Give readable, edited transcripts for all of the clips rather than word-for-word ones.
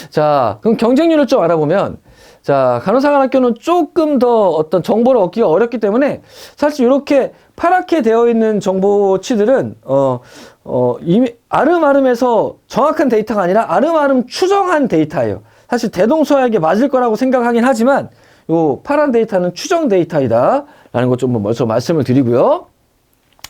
자, 그럼 경쟁률을 좀 알아보면, 자, 간호사관학교는 조금 더 어떤 정보를 얻기가 어렵기 때문에 사실 이렇게 파랗게 되어 있는 정보치들은 이미 아름아름해서 정확한 데이터가 아니라 아름아름 추정한 데이터예요. 사실 대동소이하게 맞을 거라고 생각하긴 하지만 요 파란 데이터는 추정 데이터이다 라는 것 좀 먼저 말씀을 드리고요.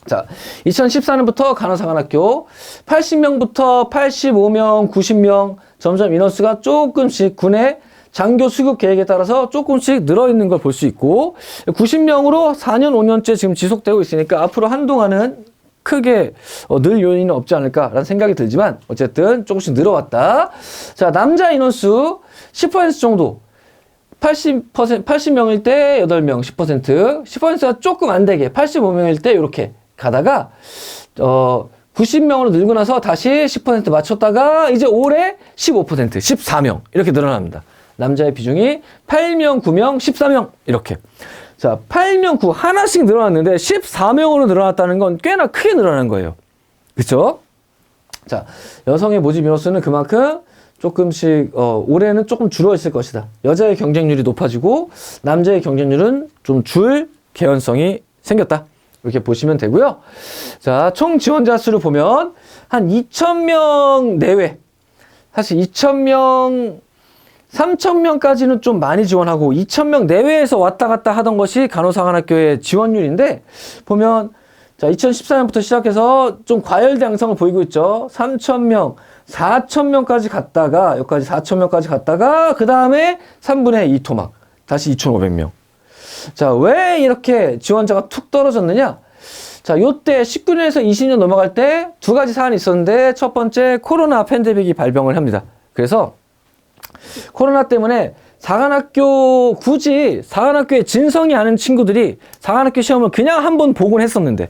자, 2014년부터 간호사관학교 80명부터 85명, 90명 점점 인원수가 조금씩 군의 장교 수급 계획에 따라서 조금씩 늘어있는 걸 볼 수 있고 90명으로 4년, 5년째 지금 지속되고 있으니까 앞으로 한동안은 크게 늘 요인은 없지 않을까라는 생각이 들지만 어쨌든 조금씩 늘어왔다. 자, 남자 인원수 10% 정도 80명일 때 8명, 10%가 조금 안 되게 85명일 때 이렇게 가다가 90명으로 늘고 나서 다시 10% 맞췄다가 이제 올해 15%, 14명 이렇게 늘어납니다. 남자의 비중이 8명, 9명, 14명 이렇게. 자, 8명, 9 하나씩 늘어났는데 14명으로 늘어났다는 건 꽤나 크게 늘어난 거예요. 그렇죠? 자, 여성의 모집 인원수는 그만큼 조금씩 올해는 조금 줄어 있을 것이다. 여자의 경쟁률이 높아지고 남자의 경쟁률은 좀 줄 개연성이 생겼다. 이렇게 보시면 되고요. 자, 총 지원자 수를 보면 한 2,000명 내외. 사실 2,000명, 3,000명까지는 좀 많이 지원하고 2,000명 내외에서 왔다 갔다 하던 것이 간호사관학교의 지원율인데 보면 자, 2014년부터 시작해서 좀 과열된 양상을 보이고 있죠. 3,000명, 4,000명까지 갔다가 여기까지 4,000명까지 갔다가 그 다음에 3분의 2 토막. 다시 2,500명. 자, 왜 이렇게 지원자가 툭 떨어졌느냐? 자, 요때 19년에서 20년 넘어갈 때 두 가지 사안이 있었는데 첫 번째 코로나 팬데믹이 발병을 합니다. 그래서 코로나 때문에 사관학교 굳이 사관학교에 진성이 아는 친구들이 사관학교 시험을 그냥 한 번 보곤 했었는데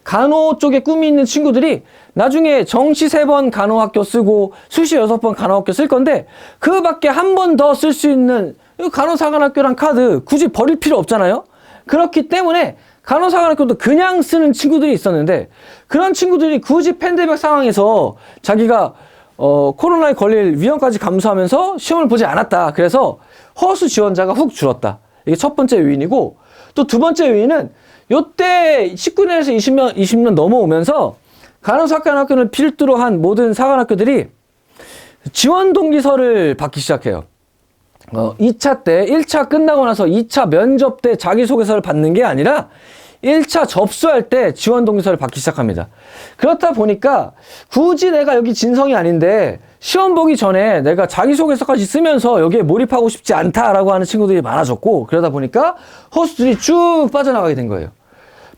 간호 쪽에 꿈이 있는 친구들이 나중에 정시 3번 간호학교 쓰고 수시 6번 간호학교 쓸 건데 그 밖에 한 번 더 쓸 수 있는 간호사관학교란 카드 굳이 버릴 필요 없잖아요. 그렇기 때문에 간호사관학교도 그냥 쓰는 친구들이 있었는데 그런 친구들이 굳이 팬데믹 상황에서 자기가 코로나에 걸릴 위험까지 감수하면서 시험을 보지 않았다. 그래서 허수 지원자가 훅 줄었다. 이게 첫 번째 요인이고 또 두 번째 요인은 요때 19년에서 20년 넘어오면서 간호사관학교를 필두로 한 모든 사관학교들이 지원 동기서를 받기 시작해요. 2차 때 1차 끝나고 나서 2차 면접 때 자기소개서를 받는 게 아니라 1차 접수할 때 지원 동기서를 받기 시작합니다. 그렇다 보니까 굳이 내가 여기 진성이 아닌데 시험 보기 전에 내가 자기소개서까지 쓰면서 여기에 몰입하고 싶지 않다라고 하는 친구들이 많아졌고 그러다 보니까 허수들이 쭉 빠져나가게 된 거예요.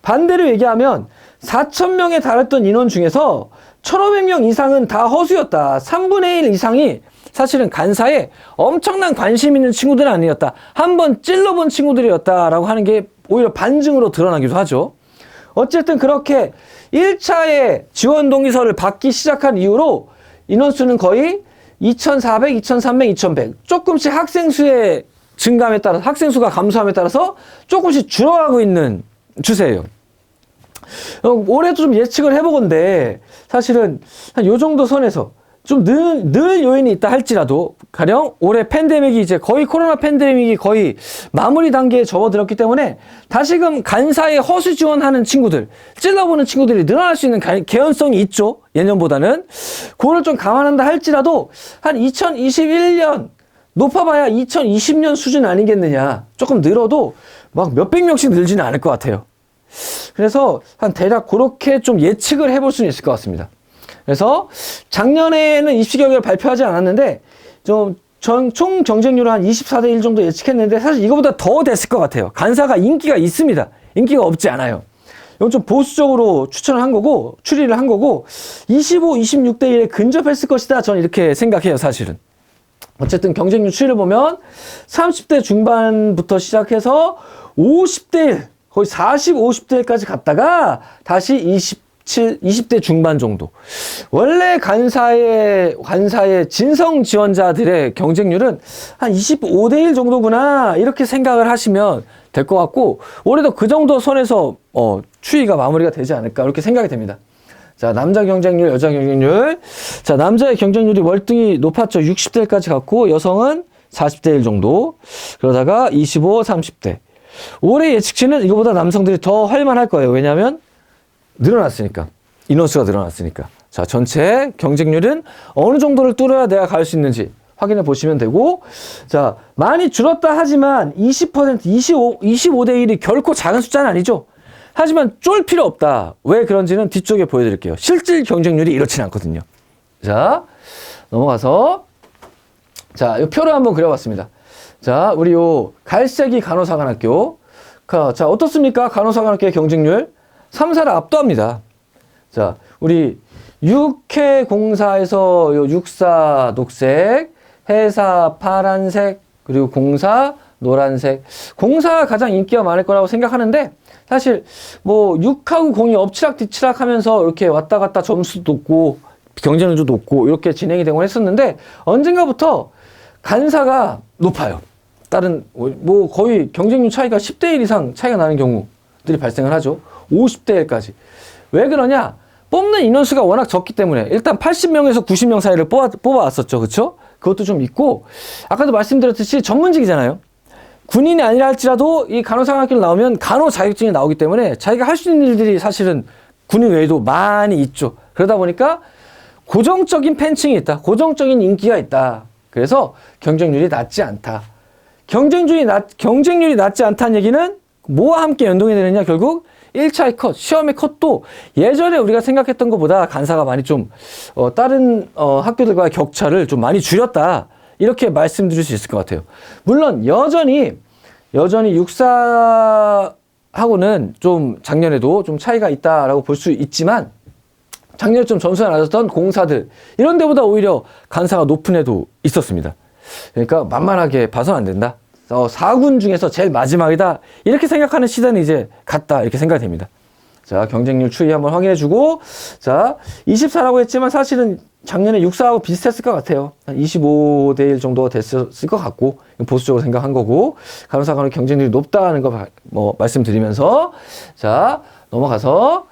반대로 얘기하면 4,000명에 달했던 인원 중에서 1,500명 이상은 다 허수였다. 3분의 1 이상이 사실은 간사에 엄청난 관심 있는 친구들은 아니었다. 한번 찔러본 친구들이었다라고 하는 게 오히려 반증으로 드러나기도 하죠. 어쨌든 그렇게 1차에 지원 동기서를 받기 시작한 이후로 인원수는 거의 2,400, 2,300, 2,100 조금씩 학생 수의 증감에 따라서 학생 수가 감소함에 따라서 조금씩 줄어가고 있는 추세예요. 올해도 좀 예측을 해보건데 사실은 한 요 정도 선에서 좀 늘 요인이 있다 할지라도 가령 올해 팬데믹이 이제 거의 코로나 팬데믹이 거의 마무리 단계에 접어들었기 때문에 다시금 간사에 허수 지원하는 친구들 찔러보는 친구들이 늘어날 수 있는 개연성이 있죠. 예년보다는 그거를 좀 감안한다 할지라도 한 2021년 높아봐야 2020년 수준 아니겠느냐. 조금 늘어도 막 몇백 명씩 늘지는 않을 것 같아요. 그래서 한 대략 그렇게 좀 예측을 해볼 수는 있을 것 같습니다. 그래서 작년에는 입시 결과를 발표하지 않았는데 좀 총 경쟁률을 한 24대 1 정도 예측했는데 사실 이거보다 더 됐을 것 같아요. 간사가 인기가 있습니다. 인기가 없지 않아요. 이건 좀 보수적으로 추천을 한 거고 추리를 한 거고 25, 26대 1에 근접했을 것이다. 저는 이렇게 생각해요. 사실은. 어쨌든 경쟁률 추이를 보면 30대 중반부터 시작해서 50대 1 거의 40, 50대 1까지 갔다가 다시 20대 중반 정도. 원래 간사의 진성 지원자들의 경쟁률은 한 25대 1 정도구나. 이렇게 생각을 하시면 될 것 같고, 올해도 그 정도 선에서, 추이가 마무리가 되지 않을까. 이렇게 생각이 됩니다. 자, 남자 경쟁률, 여자 경쟁률. 자, 남자의 경쟁률이 월등히 높았죠. 60대까지 갔고, 여성은 40대 1 정도. 그러다가 25, 30대. 올해 예측치는 이거보다 남성들이 더 할만할 거예요. 왜냐하면 늘어났으니까. 인원수가 늘어났으니까. 자, 전체 경쟁률은 어느 정도를 뚫어야 내가 갈 수 있는지 확인해 보시면 되고, 자, 많이 줄었다 하지만 20%, 25대 1이 결코 작은 숫자는 아니죠. 하지만 쫄 필요 없다. 왜 그런지는 뒤쪽에 보여드릴게요. 실질 경쟁률이 이렇지는 않거든요. 자, 넘어가서, 자, 이 표를 한번 그려봤습니다. 자, 우리 요 갈색이 간호사관학교. 자, 어떻습니까? 간호사관학교의 경쟁률. 3사를 압도합니다. 자, 우리 육해공사에서 요 육사 녹색, 해사 파란색, 그리고 공사 노란색. 공사가 가장 인기가 많을 거라고 생각하는데, 사실 뭐 6하고 0이 엎치락뒤치락 하면서 이렇게 왔다 갔다 점수도 높고 경쟁률도 높고 이렇게 진행이 되곤 했었는데, 언젠가부터 간사가 높아요. 다른 뭐 거의 경쟁률 차이가 10대 1 이상 차이가 나는 경우들이 발생을 하죠. 50대 1까지. 왜 그러냐? 뽑는 인원수가 워낙 적기 때문에. 일단 80명에서 90명 사이를 뽑아왔었죠. 그렇죠? 그것도 좀 있고, 아까도 말씀드렸듯이 전문직이잖아요. 군인이 아니라 할지라도 이 간호사관학교를 나오면 간호 자격증이 나오기 때문에 자기가 할 수 있는 일들이 사실은 군인 외에도 많이 있죠. 그러다 보니까 고정적인 팬층이 있다. 고정적인 인기가 있다. 그래서 경쟁률이 낮지 않다. 경쟁률이 낮지 않다는 얘기는 뭐와 함께 연동이 되느냐? 결국 1차의 컷, 시험의 컷도 예전에 우리가 생각했던 것보다 간사가 많이 좀 다른 학교들과의 격차를 좀 많이 줄였다. 이렇게 말씀드릴 수 있을 것 같아요. 물론 여전히 육사하고는 좀 작년에도 좀 차이가 있다라고 볼 수 있지만, 작년에 좀 점수가 낮았던 공사들 이런 데보다 오히려 간사가 높은 애도 있었습니다. 그러니까 만만하게 봐서는 안 된다. 4군 중에서 제일 마지막이다. 이렇게 생각하는 시대는 이제 갔다. 이렇게 생각이 됩니다. 자, 경쟁률 추이 한번 확인해주고, 자, 24라고 했지만 사실은 작년에 64하고 비슷했을 것 같아요. 한 25대 1 정도 됐을 것 같고, 보수적으로 생각한 거고, 간호사관의 경쟁률이 높다는 거 말씀드리면서, 자, 넘어가서,